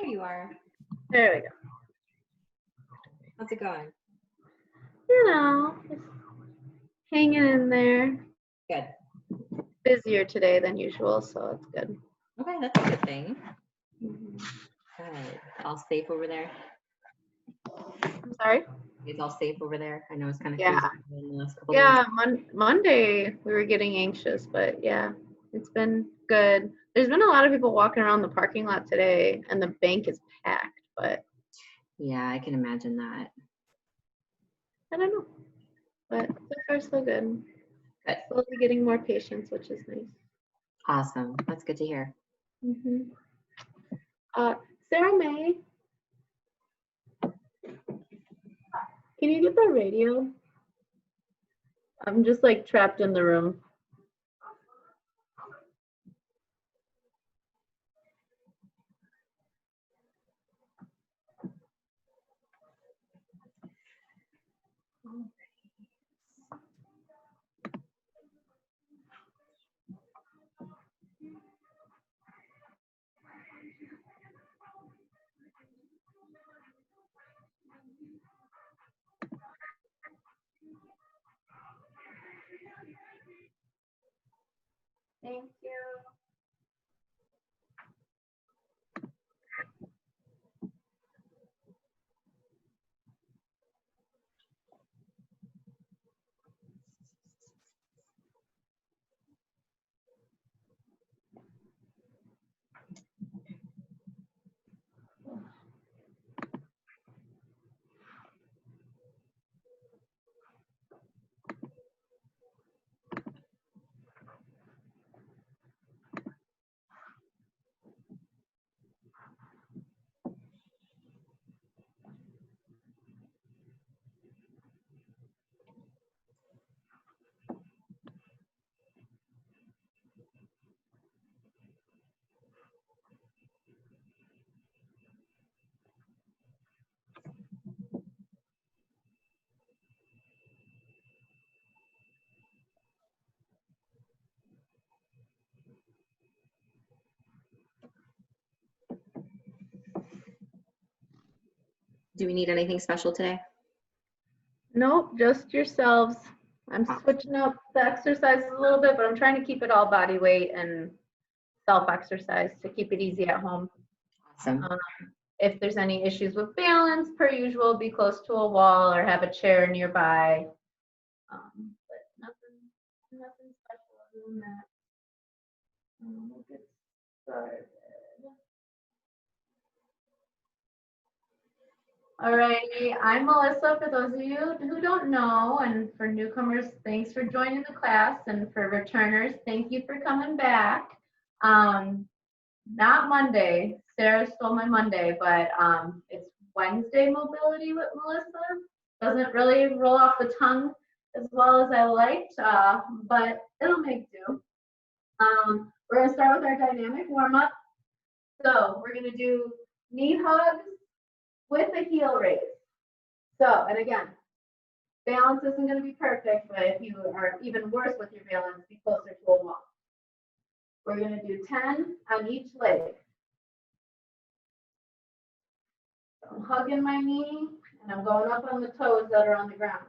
you are. There we go. How's it going? You know, just hanging in there. Good. Busier today than usual, so it's good. Okay, that's a good thing. Mm-hmm. Good. All safe over there? I'm sorry? It's all safe over there? I know it's kind of Yeah. crazy in the last couple Yeah, days. Monday we were getting anxious, but yeah, it's been good. There's been a lot of people walking around the parking lot today, and the bank is packed, but Yeah, I can imagine that. I don't know. But so far, so good. Good. Slowly getting more patients, which is nice. Awesome. That's good to hear. Mm-hmm. Sarah May, can you get the radio? I'm just like trapped in the room. Thank you. Do we need anything special today? Nope, just yourselves. I'm switching up the exercises a little bit, but I'm trying to keep it all body weight and self-exercise to keep it easy at home. Awesome. If there's any issues with balance, per usual, be close to a wall or have a chair nearby. But nothing special other than that. We'll get started. Alrighty, I'm Melissa, for those of you who don't know, and for newcomers, thanks for joining the class, and for returners, thank you for coming back. Not Monday, Sarah stole my Monday, but it's Wednesday mobility with Melissa. Doesn't really roll off the tongue as well as I liked, but it'll make do. We're gonna start with our dynamic warm up. So we're gonna do knee hugs with a heel raise. So, and again, balance isn't going to be perfect, but if you are even worse with your balance, be closer to a wall. We're going to do 10 on each leg. So I'm hugging my knee, and I'm going up on the toes that are on the ground.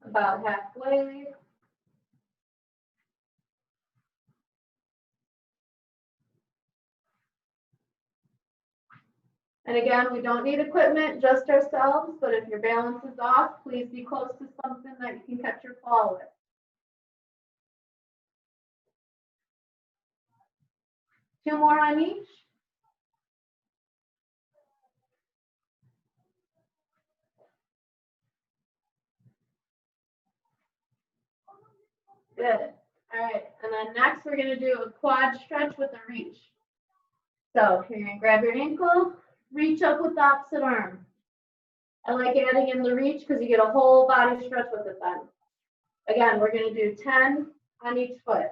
About halfway. And again, we don't need equipment, just ourselves, but if your balance is off, please be close to something that you can catch your fall with. Two more on each. Good. All right, and then next we're going to do a quad stretch with a reach. So you're going to grab your ankle, reach up with the opposite arm. I like adding in the reach because you get a whole body stretch with it then. Again, we're going to do 10 on each foot.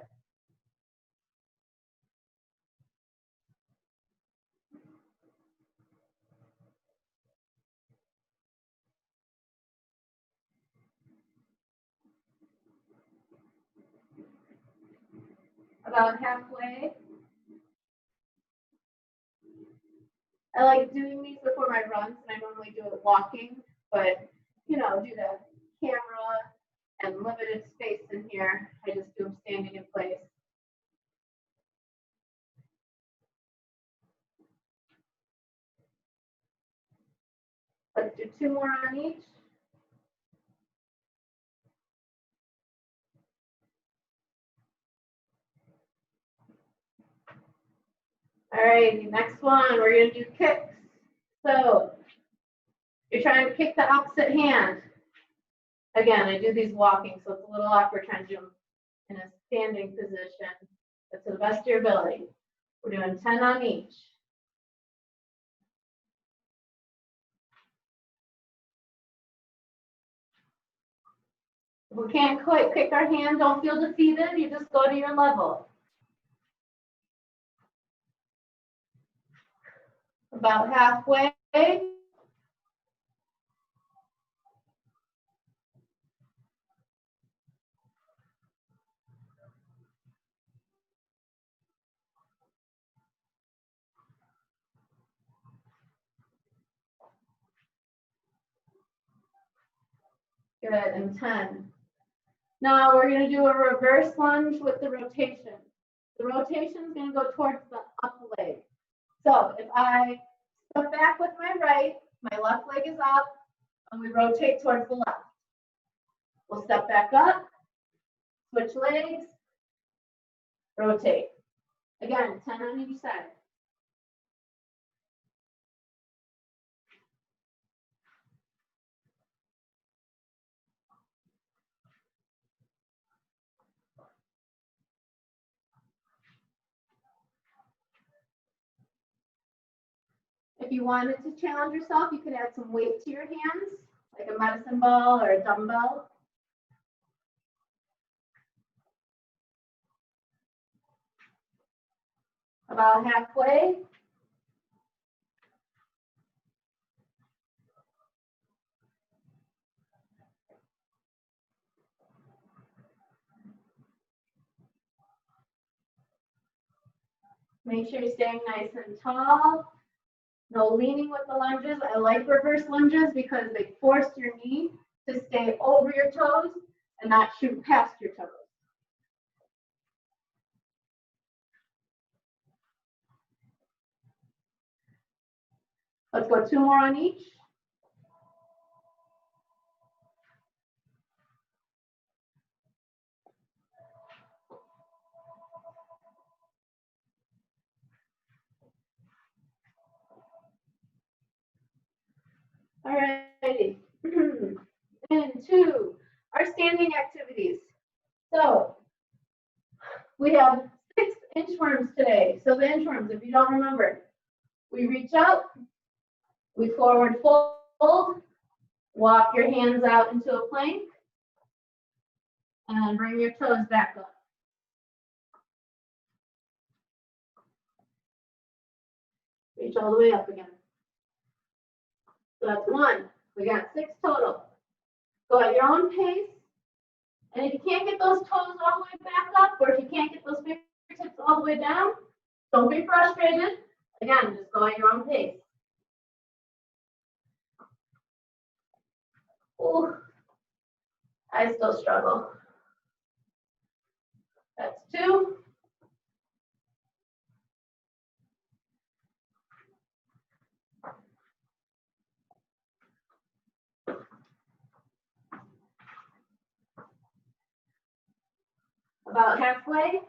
About halfway. I like doing these before my runs, and I normally do it walking, but you know, due to camera and limited space in here, I just do them standing in place. Let's do 2 more on each. All right, next one, we're gonna do kicks. So you're trying to kick the opposite hand. Again, I do these walking, so it's a little awkward trying to do them in a standing position, but to the best of your ability. We're doing 10 on each. If we can't quite kick our hand, don't feel defeated. You just go to your level. About halfway. Good, and 10. Now we're going to do a reverse lunge with the rotation. The rotation is going to go towards the up leg. So if I step back with my right, my left leg is up, and we rotate towards the left. We'll step back up, switch legs, rotate. Again, 10 on each side. If you wanted to challenge yourself, you could add some weight to your hands, like a medicine ball or a dumbbell. About halfway. Make sure you're staying nice and tall. No leaning with the lunges. I like reverse lunges because they force your knee to stay over your toes and not shoot past your toes. Let's go 2 more on each. All righty. Into our standing activities. So we have 6 inchworms today. So the inchworms, if you don't remember, we reach out, we forward fold, walk your hands out into a plank, and bring your toes back up. Reach all the way up again. So that's 1. We got 6 total. Go at your own pace. And if you can't get those toes all the way back up, or if you can't get those fingertips all the way down, don't be frustrated. Again, just go at your own pace. Ooh, I still struggle. That's 2. About halfway.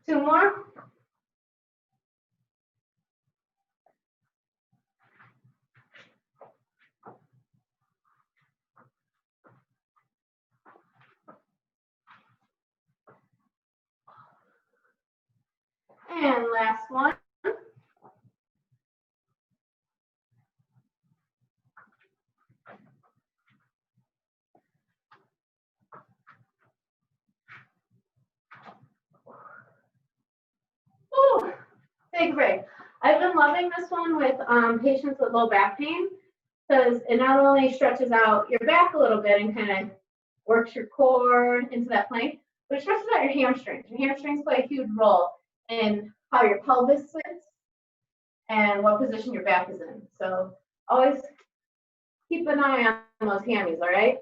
Two more. And last one. loving this one with patients with low back pain because it not only stretches out your back a little bit and kind of works your core into that plank, but it stretches out your hamstrings. Your hamstrings play a huge role in how your pelvis sits and what position your back is in. So always keep an eye on those hammies, all right?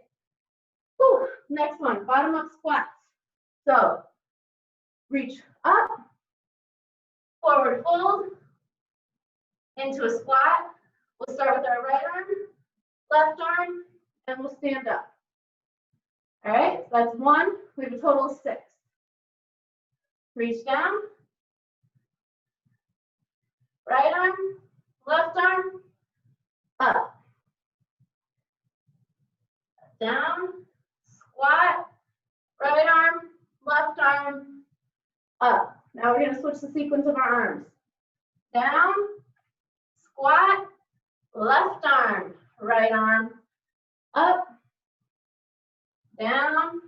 Whew. Next one, bottom up squats. So reach up, forward fold, into a squat. We'll start with our right arm, left arm, and we'll stand up. All right, so that's 1. We have a total of 6. Reach down, right arm, left arm, up, down, squat, right arm, left arm, up. Now we're going to switch the sequence of our arms. Down, squat, left arm, right arm, up, down,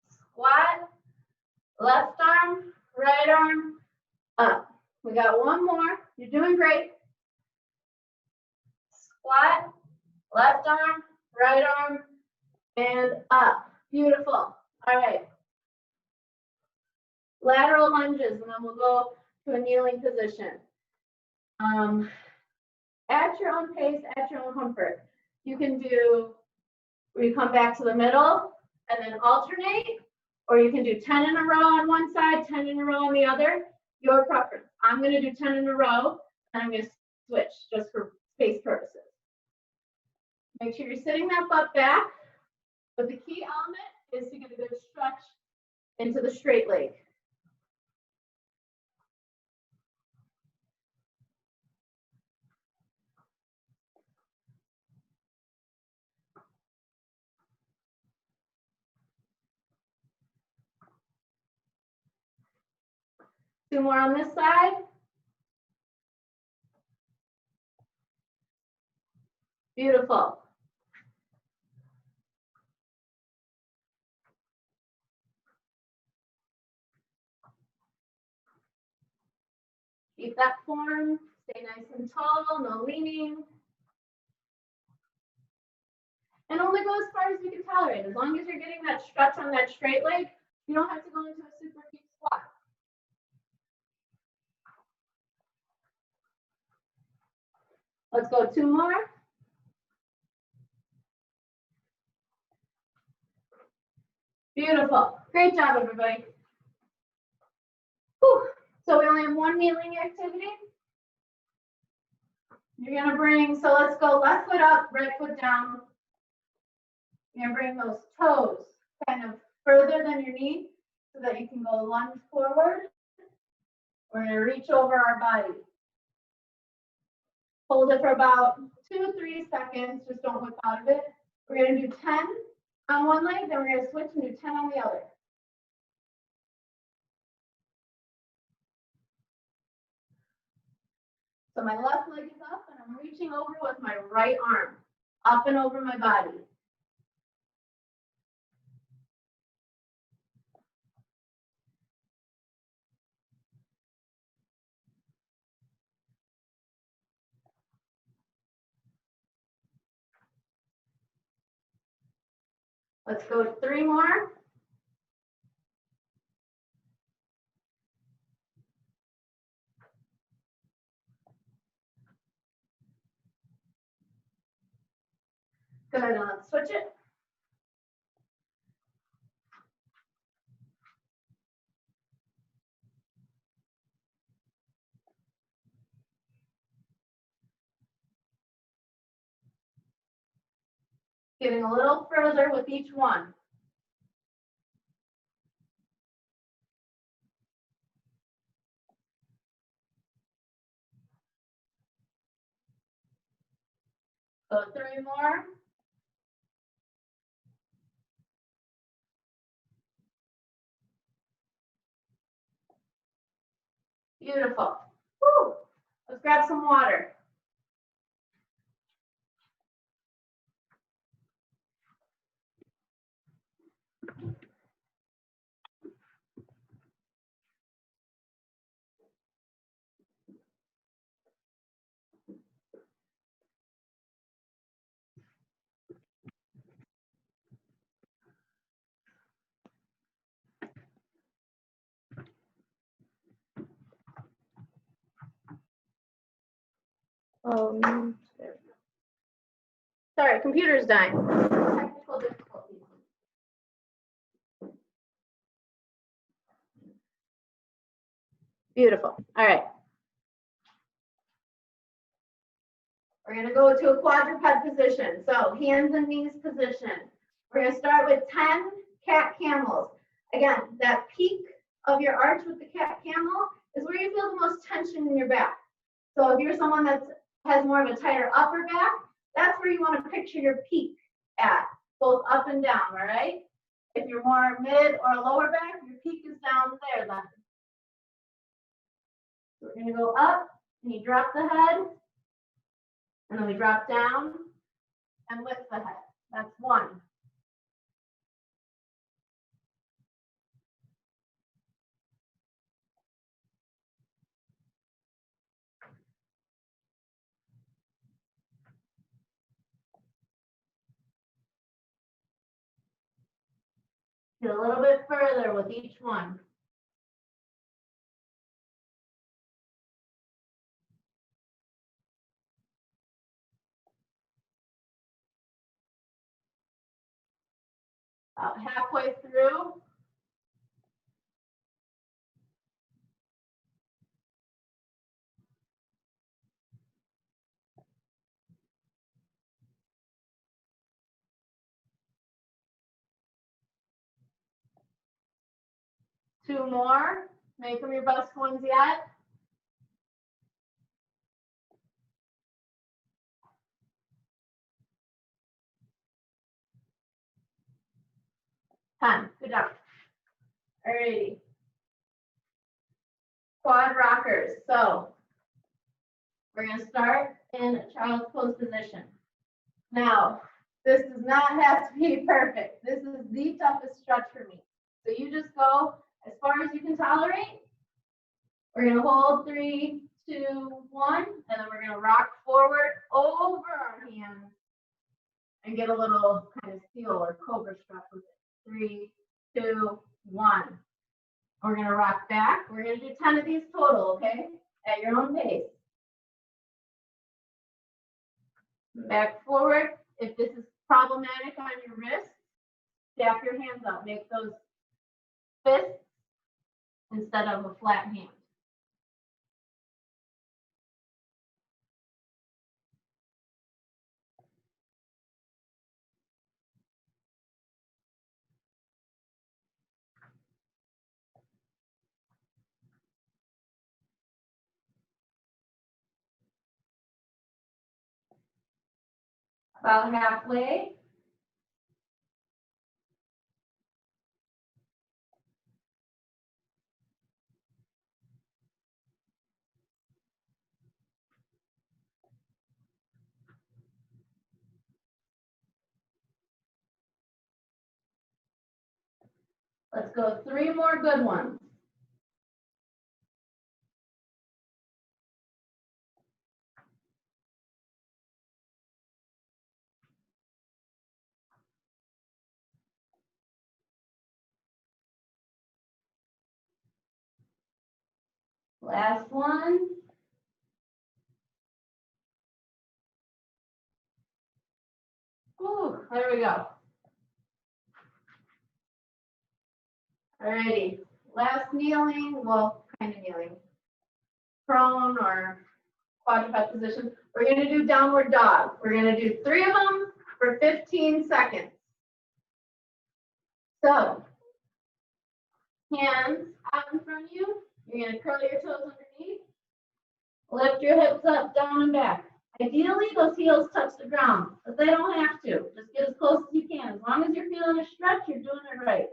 squat, left arm, right arm, up. We got one more. You're doing great. Squat, left arm, right arm, and up. Beautiful. All right. Lateral lunges, and then we'll go to a kneeling position. At your own pace, at your own comfort. You can do where you come back to the middle and then alternate, or you can do 10 in a row on one side, 10 in a row on the other. Your preference. I'm going to do 10 in a row, and I'm going to switch just for space purposes. Make sure you're sitting that butt back, but the key element is to get a good stretch into the straight leg. Two more on this side. Beautiful. Keep that form, stay nice and tall, no leaning. And only go as far as you can tolerate. As long as you're getting that stretch on that straight leg, you don't have to go into a super deep squat. Let's go 2 more. Beautiful. Great job, everybody. Whew. So we only have one kneeling activity. You're going to bring, so let's go left foot up, right foot down. You're going to bring those toes kind of further than your knee so that you can go lunge forward. We're going to reach over our body. Hold it for about 2-3 seconds. Just don't whip out of it. We're going to do 10 on one leg, then we're going to switch and do 10 on the other. So my left leg is up and I'm reaching over with my right arm, up and over my body. Let's go 3 more. Good, and let's switch it. Getting a little further with each one. So 3 more. Beautiful. Woo. Let's grab some water. Oh, no. There we go. Sorry, computer's dying. Technical difficulties. Beautiful. All right. We're going to go to a quadruped position. So hands and knees position. We're going to start with 10 cat camels. Again, that peak of your arch with the cat camel is where you feel the most tension in your back. So if you're someone that has more of a tighter upper back, that's where you want to picture your peak at, both up and down, all right? If you're more mid or lower back, your peak is down there then. So we're going to go up, and you drop the head, and then we drop down and lift the head. That's one. Get a little bit further with each one. About halfway through. Two more. Make them your best ones yet. Good job. Alrighty. Quad rockers. So we're going to start in a child's pose position. Now, this does not have to be perfect. This is the toughest stretch for me. So you just go as far as you can tolerate. We're going to hold 3, 2, 1, and then we're going to rock forward over our hands and get a little kind of seal or cobra stretch with it. 3, 2, 1. We're going to rock back. We're going to do 10 of these total, okay? At your own pace. Back forward. If this is problematic on your wrist, tap your hands out. Make those fists instead of a flat hand. About halfway. Let's go 3 more good ones. Last one. Ooh, there we go. Alrighty, last kneeling, well, kind of kneeling. Prone or quadruped position. We're going to do downward dog. We're going to do 3 of them for 15 seconds. So, hands out in front of you. You're going to curl your toes underneath. Lift your hips up, down and back. Ideally, those heels touch the ground, but they don't have to. Just get as close as you can. As long as you're feeling a stretch, you're doing it right.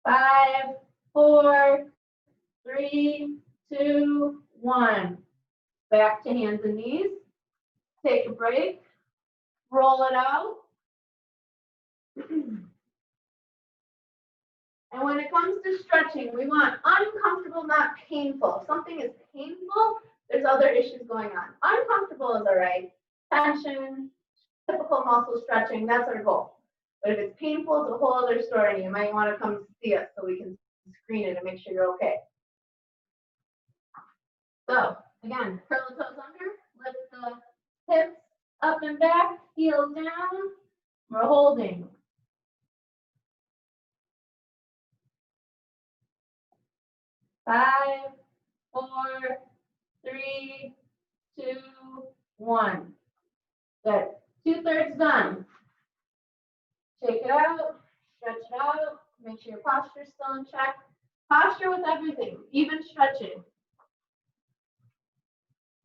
5, 4, 3, 2, 1. Back to hands and knees. Take a break. Roll it out. And when it comes to stretching, we want uncomfortable, not painful. If something is painful, there's other issues going on. Uncomfortable is all right. Tension, typical muscle stretching, that's our goal. But if it's painful, it's a whole other story. You might want to come see us so we can screen it and make sure you're okay. So again, curl the toes under, lift the hips up and back, heels down. We're holding. 5, 4, 3, 2, 1. Good. 2/3 done. Shake it out, stretch it out, make sure your posture's still in check. Posture with everything, even stretching.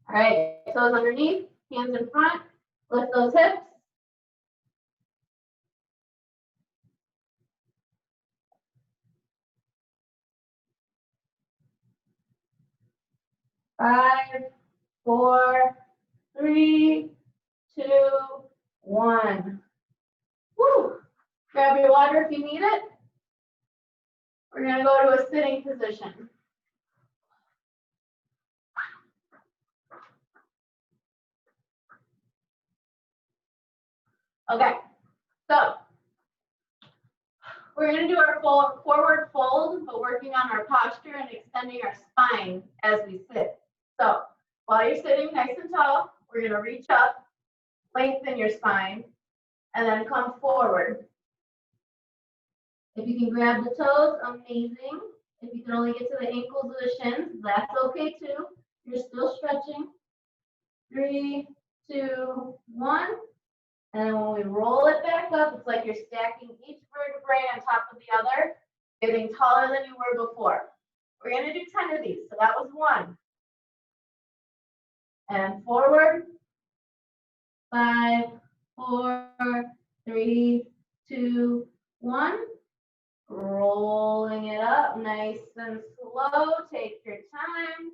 All right, toes underneath, hands in front, lift those hips. 5, 4, 3, 2, 1. Woo! Grab your water if you need it. We're going to go to a sitting position. Okay, so we're going to do our forward fold, but working on our posture and extending our spine as we sit. So while you're sitting nice and tall, we're going to reach up, lengthen your spine, and then come forward. If you can grab the toes, amazing. If you can only get to the ankles or the shins, that's okay too. You're still stretching. 3, 2, 1. And then when we roll it back up, it's like you're stacking each vertebrae on top of the other, getting taller than you were before. We're going to do 10 of these. So that was 1. And forward. 5, 4, 3, 2, 1. Rolling it up nice and slow. Take your time.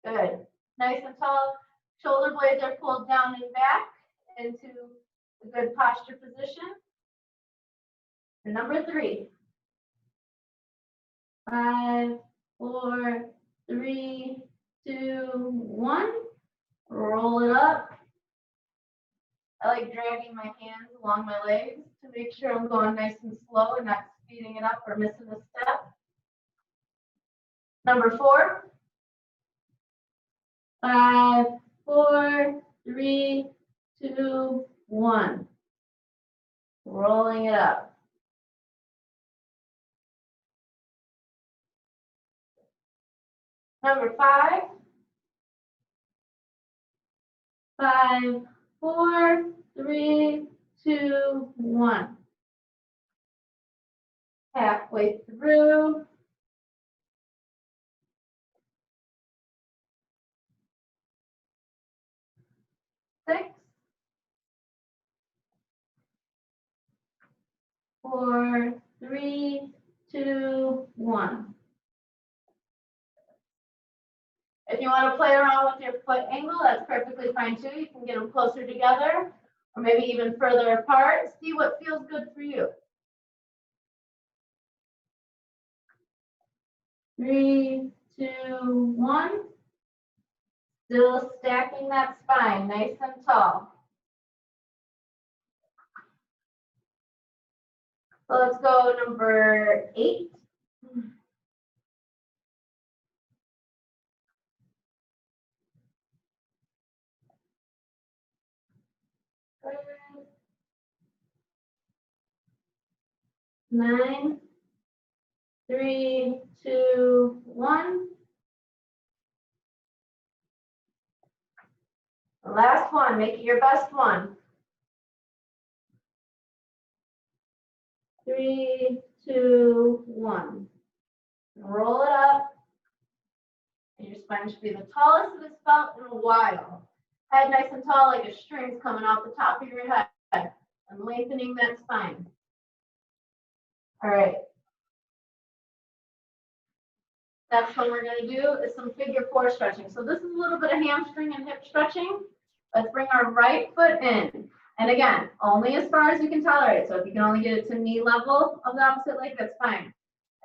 Good. Nice and tall. Shoulder blades are pulled down and back into a good posture position. And number 3. 5, 4, 3, 2, 1. Roll it up. I like dragging my hands along my legs to make sure I'm going nice and slow and not speeding it up or missing a step. Number 4. 5, 4, 3, 2, 1. Rolling it up. Number 5. 5, 4, 3, 2, 1. Halfway through. 6, 4, 3, 2, 1. If you want to play around with your foot angle, that's perfectly fine too. You can get them closer together or maybe even further apart. See what feels good for you. 3, 2, 1. Still stacking that spine nice and tall. So let's go number 8. Nine, 3, 2, 1. The last one, make it your best one. 3, 2, 1. Roll it up. And your spine should be the tallest it has felt in a while. Head nice and tall like a string's coming off the top of your head. And lengthening that spine. All right. Next one we're going to do is some figure 4 stretching. So this is a little bit of hamstring and hip stretching. Let's bring our right foot in. And again, only as far as you can tolerate. So if you can only get it to knee level of the opposite leg, that's fine.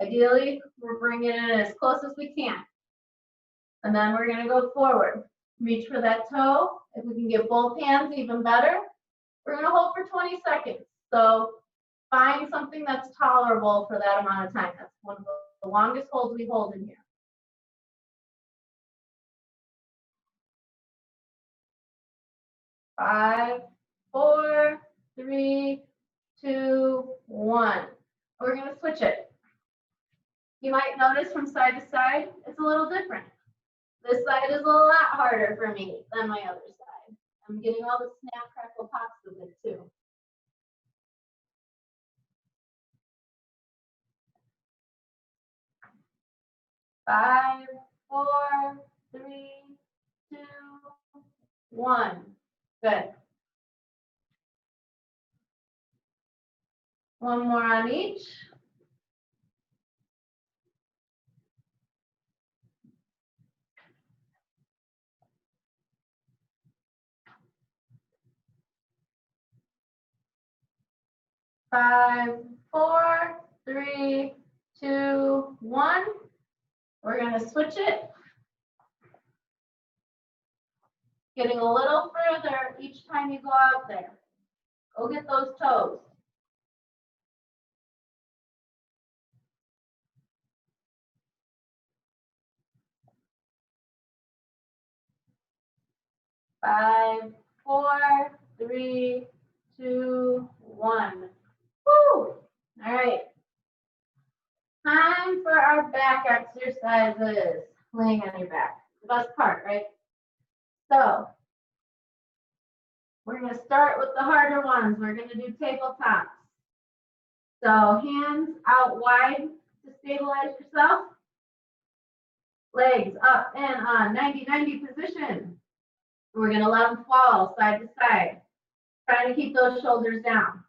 Ideally, we're bringing it in as close as we can. And then we're going to go forward. Reach for that toe. If we can get both hands, even better. We're going to hold for 20 seconds. So find something that's tolerable for that amount of time. That's one of the longest holds we hold in here. 5, 4, 3, 2, 1. We're going to switch it. You might notice from side to side, it's a little different. This side is a lot harder for me than my other side. I'm getting all the snap, crackle, pops of it too. Five, 4, 3, 2, 1. Good. One more on each. Five, 4, 3, 2, 1. We're going to switch it. Getting a little further each time you go out there. Go get those toes. Five, 4, 3, 2, 1. Woo! All right. Time for our back exercises. Laying on your back. The best part, right? So, we're going to start with the harder ones. We're going to do tabletops. So, hands out wide to stabilize yourself. Legs up and on 90-90 position. We're going to let them fall side to side. Trying to keep those shoulders down.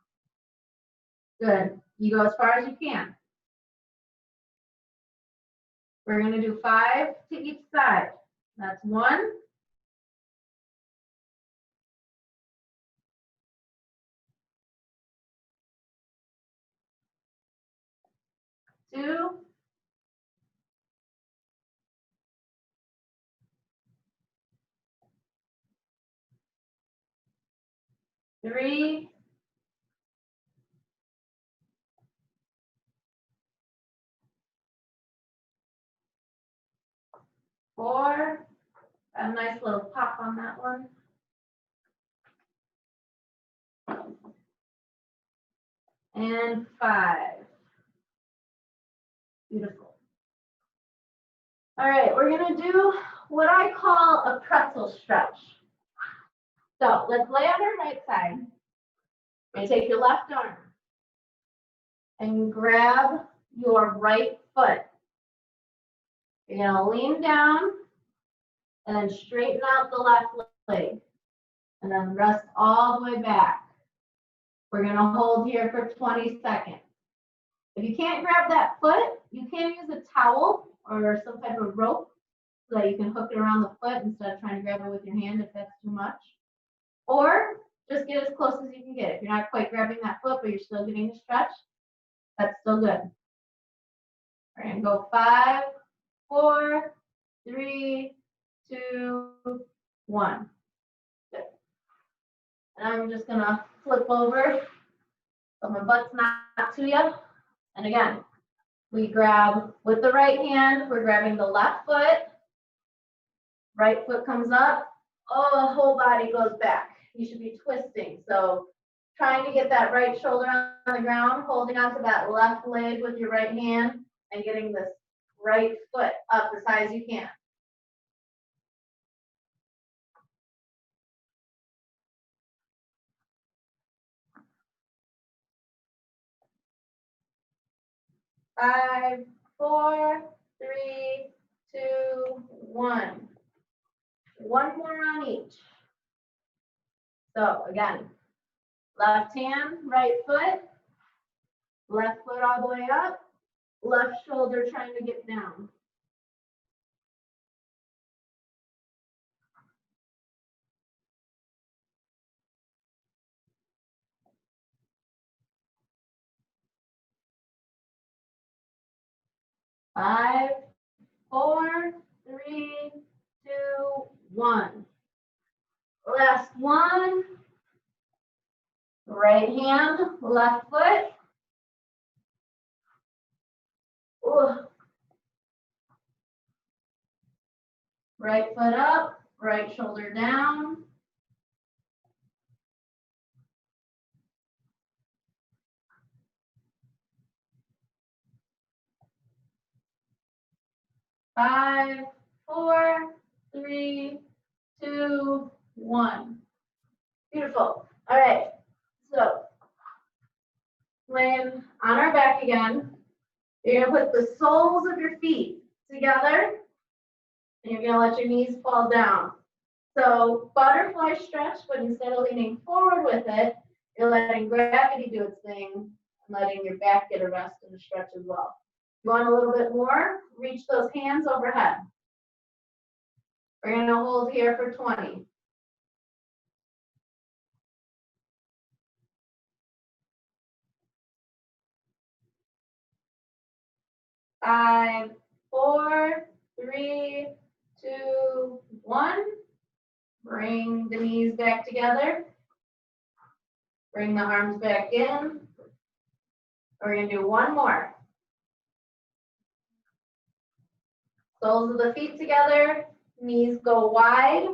Good. You go as far as you can. We're going to do 5 to each side. That's 1. 2. 3. 4. Got a nice little pop on that one. And 5. Beautiful. All right, we're going to do what I call a pretzel stretch. So let's lay on our right side. You're going to take your left arm and grab your right foot. You're going to lean down and then straighten out the left leg. And then rest all the way back. We're going to hold here for 20 seconds. If you can't grab that foot, you can use a towel or some type of rope so that you can hook it around the foot instead of trying to grab it with your hand if that's too much. Or just get as close as you can get. If you're not quite grabbing that foot, but you're still getting the stretch, that's still good. We're going to go 5, 4, 3, 2, 1. Good. And I'm just going to flip over so my butt's not to you. And again, we grab with the right hand, we're grabbing the left foot. Right foot comes up. Oh, the whole body goes back. You should be twisting. So trying to get that right shoulder on the ground, holding onto that left leg with your right hand and getting this right foot up as high as you can. Five, 4, 3, 2, 1. One more on each. So again, left hand, right foot, left foot all the way up, left shoulder trying to get down. Five, 4, 3, 2, 1. Last one. Right hand, left foot. Ooh. Right foot up, right shoulder down. 5, 4, 3, 2, 1. Beautiful. All right. So laying on our back again. You're going to put the soles of your feet together, and you're going to let your knees fall down. So butterfly stretch, but instead of leaning forward with it, you're letting gravity do its thing and letting your back get a rest and a stretch as well. You want a little bit more? Reach those hands overhead. We're going to hold here for 20. 5, 4, 3, 2, 1. Bring the knees back together. Bring the arms back in. We're going to do one more. Soles of the feet together. Knees go wide.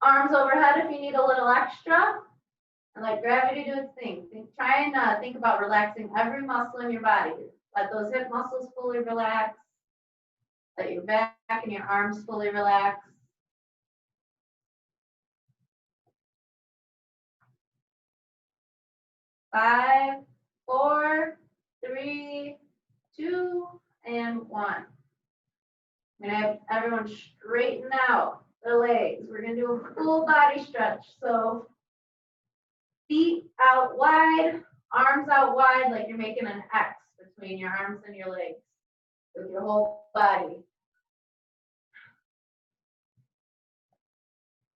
Arms overhead if you need a little extra. And let gravity do its thing. Try and think about relaxing every muscle in your body. Let those hip muscles fully relax. Let your back and your arms fully relax. Five, 4, 3, 2, and 1. I'm going to have everyone straighten out their legs. We're going to do a full body stretch. So feet out wide, arms out wide, like you're making an X between your arms and your legs with your whole body.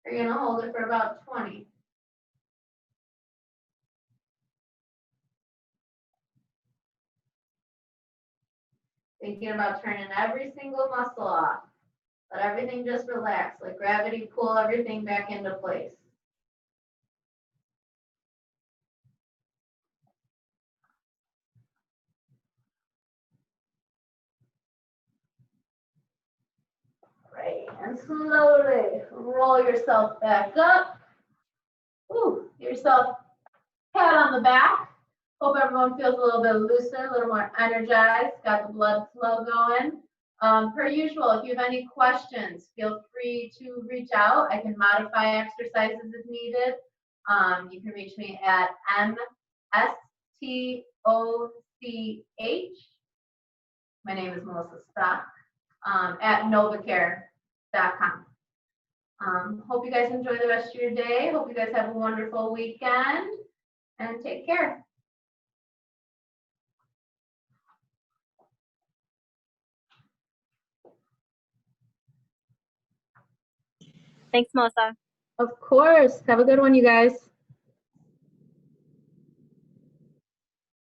You're going to hold it for about 20. Thinking about turning every single muscle off. Let everything just relax. Let gravity pull everything back into place. Right, and slowly roll yourself back up. Ooh, give yourself a pat on the back. Hope everyone feels a little bit looser, a little more energized, got the blood flow going. Per usual, if you have any questions, feel free to reach out. I can modify exercises if needed. You can reach me at MSTOCH. My name is Melissa Stock at NovaCare.com. Hope you guys enjoy the rest of your day. Hope you guys have a wonderful weekend and take care. Thanks, Melissa. Of course. Have a good one, you guys.